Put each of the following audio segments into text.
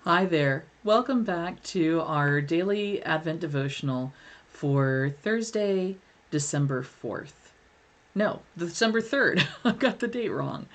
Hi there. Welcome back to our daily Advent devotional for Thursday, December 4th. No, December 3rd. I got the date wrong.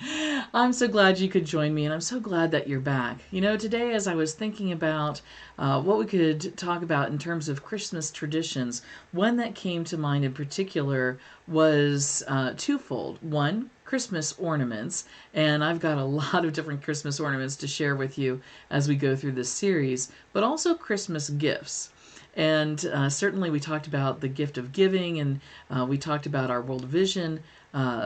I'm so glad you could join me, and I'm so glad that you're back. Today, as I was thinking about what we could talk about in terms of Christmas traditions, one that came to mind in particular was twofold. One, Christmas ornaments, and I've got a lot of different Christmas ornaments to share with you as we go through this series, but also Christmas gifts. And certainly, we talked about the gift of giving, and we talked about our World Vision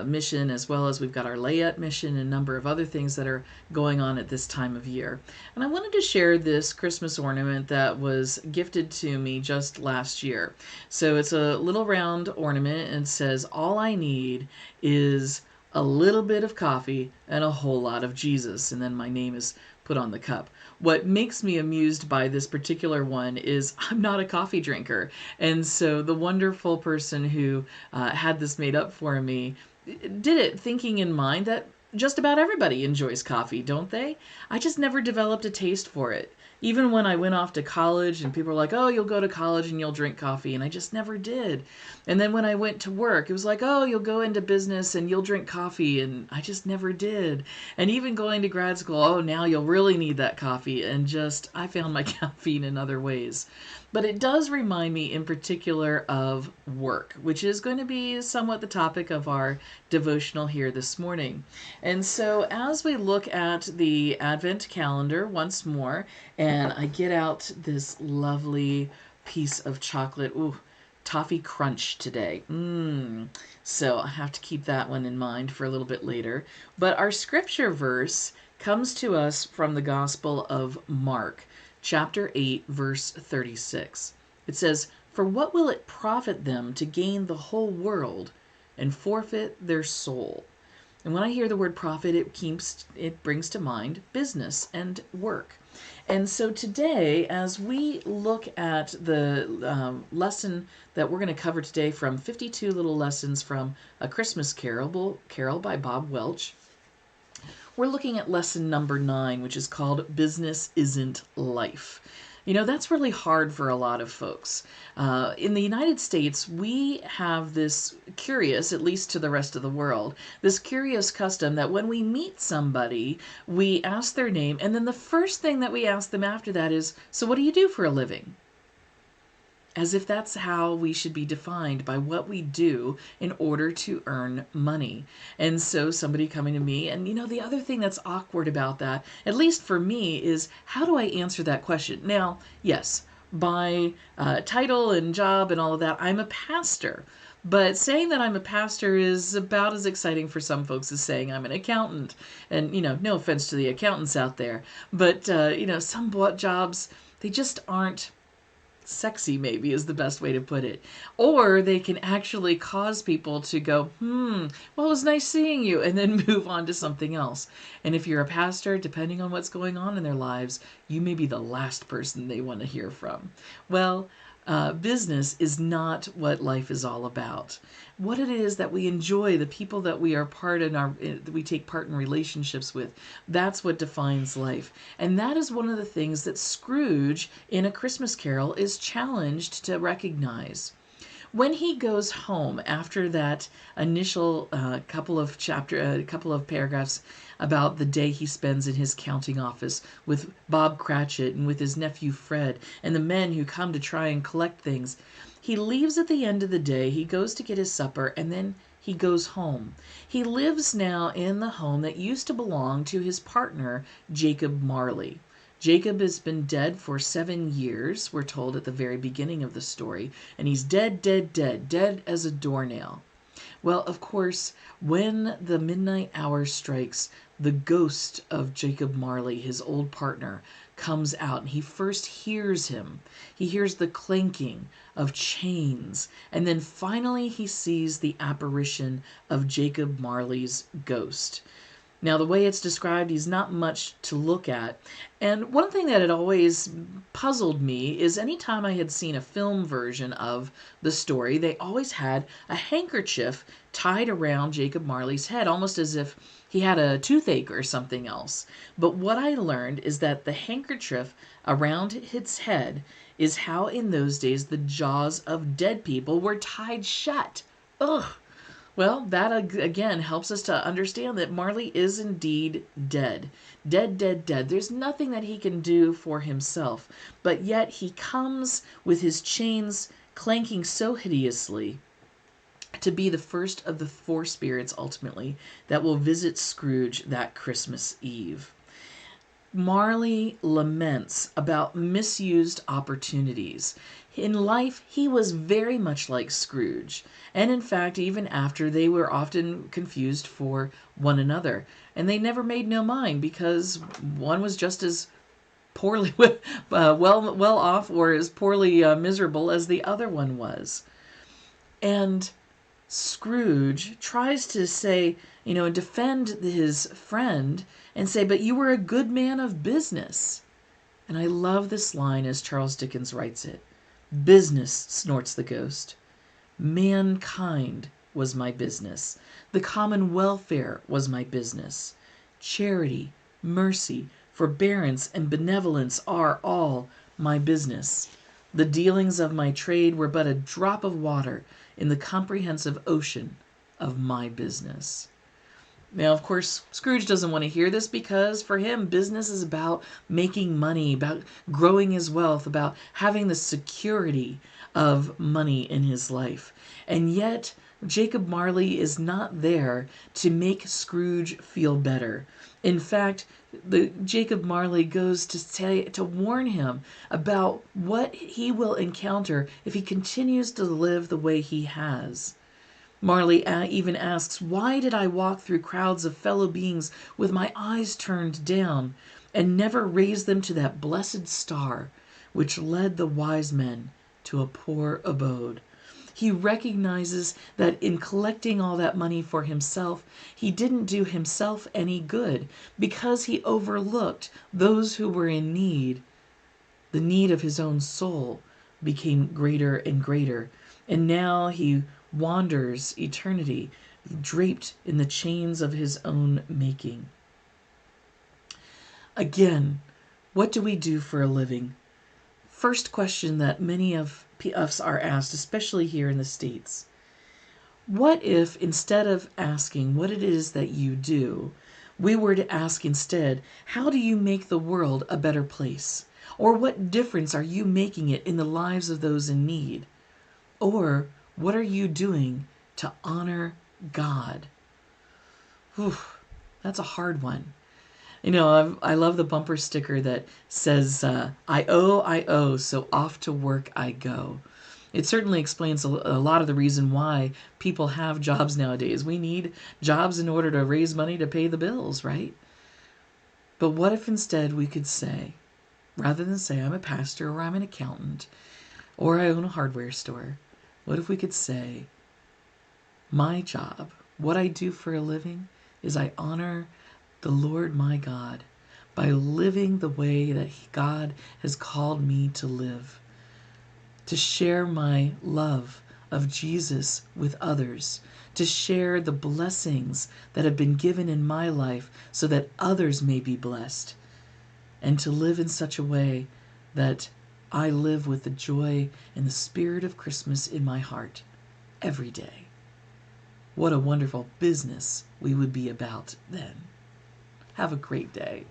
mission, as well as we've got our Layette mission and a number of other things that are going on at this time of year. And I wanted to share this Christmas ornament that was gifted to me just last year. So it's a little round ornament, and it says, "All I need is a little bit of coffee and a whole lot of Jesus." And then my name is put on the cup. What makes me amused by this particular one is I'm not a coffee drinker. And so the wonderful person who had this made up for me did it thinking in mind that just about everybody enjoys coffee, don't they? I just never developed a taste for it. Even when I went off to college and people were like, "Oh, you'll go to college and you'll drink coffee." And I just never did. And then when I went to work, it was like, "Oh, you'll go into business and you'll drink coffee." And I just never did. And even going to grad school, "Oh, now you'll really need that coffee." And just, I found my caffeine in other ways. But it does remind me in particular of work, which is going to be somewhat the topic of our devotional here this morning. And so as we look at the Advent calendar once more, and I get out this lovely piece of chocolate, ooh, toffee crunch today. So I have to keep that one in mind for a little bit later. But our scripture verse comes to us from the Gospel of Mark, chapter 8, verse 36. It says, "For what will it profit them to gain the whole world and forfeit their soul?" And when I hear the word profit, it brings to mind business and work. And so today, as we look at the lesson that we're going to cover today from 52 Little Lessons from A Christmas Carol by Bob Welch, we're looking at lesson number 9, which is called Business Isn't Life. That's really hard for a lot of folks. In the United States, we have this curious, at least to the rest of the world, this curious custom that when we meet somebody, we ask their name, and then the first thing that we ask them after that is, "So what do you do for a living?" As if that's how we should be defined, by what we do in order to earn money. And so somebody coming to me, and the other thing that's awkward about that, at least for me, is how do I answer that question? Now, yes, by title and job and all of that, I'm a pastor. But saying that I'm a pastor is about as exciting for some folks as saying I'm an accountant. And, no offense to the accountants out there, but, some jobs, they just aren't sexy, maybe is the best way to put it. Or they can actually cause people to go, well, it was nice seeing you, and then move on to something else. And if you're a pastor, depending on what's going on in their lives, you may be the last person they want to hear from. Well, business is not what life is all about. What it is that we enjoy, the people that we are we take part in relationships with, that's what defines life. And that is one of the things that Scrooge in A Christmas Carol is challenged to recognize. When he goes home after that initial couple of paragraphs about the day he spends in his counting office with Bob Cratchit and with his nephew Fred and the men who come to try and collect things, he leaves at the end of the day. He goes to get his supper, and then he goes home. He lives now in the home that used to belong to his partner, Jacob Marley. Jacob has been dead for 7 years, we're told at the very beginning of the story, and he's dead, dead, dead, dead as a doornail. Well, of course, when the midnight hour strikes, the ghost of Jacob Marley, his old partner, comes out, and he first hears him. He hears the clanking of chains, and then finally he sees the apparition of Jacob Marley's ghost. Now, the way it's described, he's not much to look at. And one thing that had always puzzled me is anytime I had seen a film version of the story, they always had a handkerchief tied around Jacob Marley's head, almost as if he had a toothache or something else. But what I learned is that the handkerchief around his head is how in those days the jaws of dead people were tied shut. Ugh. Well, that again helps us to understand that Marley is indeed dead. Dead, dead, dead. There's nothing that he can do for himself, but yet he comes with his chains clanking so hideously to be the first of the four spirits ultimately that will visit Scrooge that Christmas Eve. Marley laments about misused opportunities. In life, he was very much like Scrooge, and in fact, even after, they were often confused for one another, and they never made no mind because one was just as poorly well off or as poorly miserable as the other one was. And Scrooge tries to say, defend his friend and say, but you were a good man of business. And I love this line as Charles Dickens writes it. Business, snorts the ghost. Mankind was my business. The common welfare was my business. Charity, mercy, forbearance, and benevolence are all my business. The dealings of my trade were but a drop of water in the comprehensive ocean of my business. Now, of course, Scrooge doesn't want to hear this because for him, business is about making money, about growing his wealth, about having the security of money in his life. And yet, Jacob Marley is not there to make Scrooge feel better. In fact, Jacob Marley goes to warn him about what he will encounter if he continues to live the way he has. Marley even asks, why did I walk through crowds of fellow beings with my eyes turned down and never raise them to that blessed star which led the wise men to a poor abode? He recognizes that in collecting all that money for himself, he didn't do himself any good because he overlooked those who were in need. The need of his own soul became greater and greater, and now he wanders eternity, draped in the chains of his own making. Again, what do we do for a living? First question that many of us are asked, especially here in the States. What if instead of asking what it is that you do, we were to ask instead, how do you make the world a better place? Or what difference are you making it in the lives of those in need? Or what are you doing to honor God? Whew, that's a hard one. I love the bumper sticker that says, I owe, so off to work I go. It certainly explains a lot of the reason why people have jobs nowadays. We need jobs in order to raise money to pay the bills, right? But what if instead we could say, rather than say I'm a pastor or I'm an accountant or I own a hardware store, what if we could say, my job, what I do for a living, is I honor the Lord my God by living the way that God has called me to live, to share my love of Jesus with others, to share the blessings that have been given in my life so that others may be blessed, and to live in such a way that I live with the joy and the spirit of Christmas in my heart every day. What a wonderful business we would be about then. Have a great day.